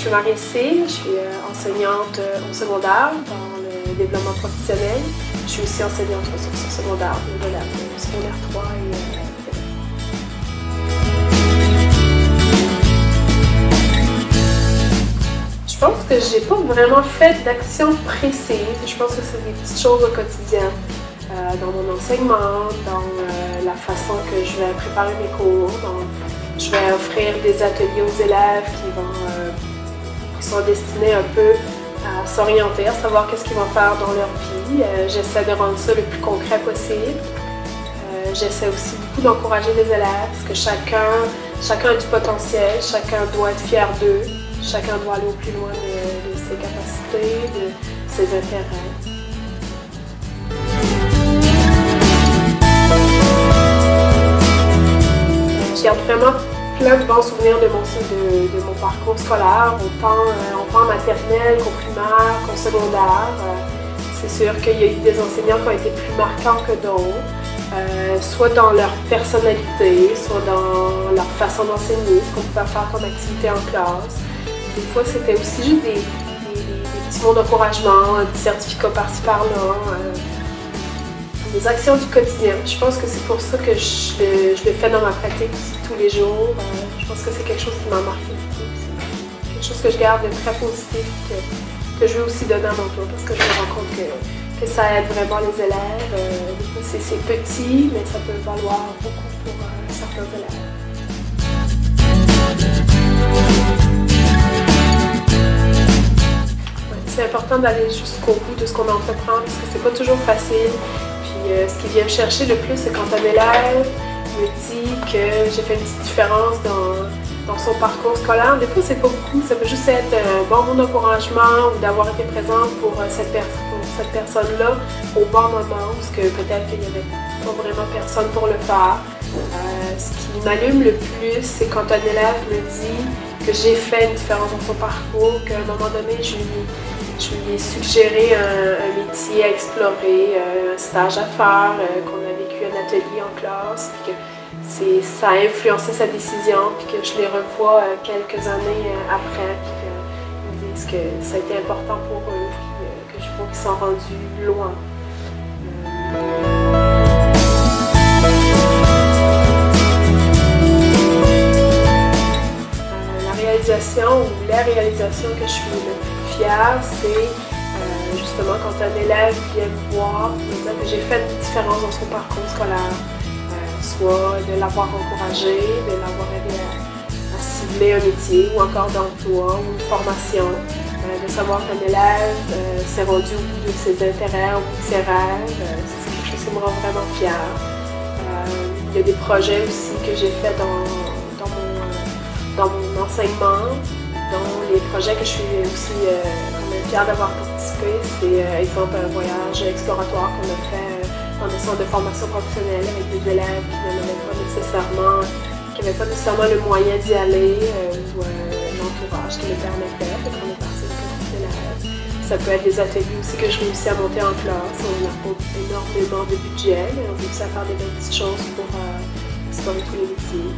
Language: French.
suis Marie-Cécile, je suis enseignante au secondaire dans le développement professionnel. Je suis aussi enseignante en ressources secondaires, de la secondaire 3 et je pense que j'ai pas vraiment fait d'action précise. Je pense que c'est des petites choses au quotidien, dans mon enseignement, dans la façon que je vais préparer mes cours. Je vais offrir des ateliers aux élèves qui sont destinés un peu à s'orienter, à savoir qu'est-ce qu'ils vont faire dans leur vie. J'essaie de rendre ça le plus concret possible. J'essaie aussi beaucoup d'encourager les élèves, parce que chacun a du potentiel, chacun doit être fier d'eux. Chacun doit aller au plus loin de ses capacités, de ses intérêts. Je garde vraiment plein de bons souvenirs de mon parcours scolaire, autant en maternelle qu'au primaire, qu'au secondaire. C'est sûr qu'il y a eu des enseignants qui ont été plus marquants que d'autres, soit dans leur personnalité, soit dans leur façon d'enseigner, ce qu'on pouvait faire comme activité en classe. Des fois, c'était aussi juste des petits mots d'encouragement, des certificats par-ci par-là, des actions du quotidien. Je pense que c'est pour ça que je le fais dans ma pratique tous les jours. Je pense que c'est quelque chose qui m'a marqué beaucoup. C'est quelque chose que je garde de très positif, que je veux aussi donner à mon tour, parce que je me rends compte que ça aide vraiment les élèves. Des fois, c'est petit, mais ça peut valoir beaucoup pour certains élèves. C'est important d'aller jusqu'au bout de ce qu'on entreprend, parce que c'est pas toujours facile. Puis ce qui vient me chercher le plus, c'est quand un élève me dit que j'ai fait une petite différence dans son parcours scolaire. Des fois, c'est pas beaucoup, ça peut juste être un bon mot d'encouragement ou d'avoir été présente pour cette personne-là au bon moment, parce que peut-être qu'il n'y avait pas vraiment personne pour le faire. Ce qui m'allume le plus, c'est quand un élève me dit que j'ai fait une différence dans son parcours, qu'à un moment donné, je lui ai suggéré un métier à explorer, un stage à faire, qu'on a vécu un atelier en classe, puis que ça a influencé sa décision, puis que je les revois quelques années après, puis qu'ils me disent que ça a été important pour eux, puis que je vois qu'ils sont rendus loin. La réalisation que je suis le plus fière, c'est justement quand un élève vient me voir et me dire que j'ai fait une différence dans son parcours scolaire, soit de l'avoir encouragé, de l'avoir aidé à cibler un métier ou encore d'emploi ou une formation, de savoir qu'un élève s'est rendu au bout de ses intérêts, au bout de ses rêves, c'est quelque chose qui me rend vraiment fière. Il y a des projets aussi que j'ai faits dans mon enseignement, dont les projets que je suis aussi fière d'avoir participé, c'est exemple un voyage exploratoire qu'on a fait dans des centres de formation professionnelle avec des élèves qui n'avaient pas nécessairement le moyen d'y aller ou l'entourage qui le permettait. Donc on est parti avec un groupe d'élèves. Ça peut être des ateliers aussi que je réussis à monter en classe. On n'a pas énormément de budget, mais on réussit à faire des belles petites choses pour explorer tous les métiers.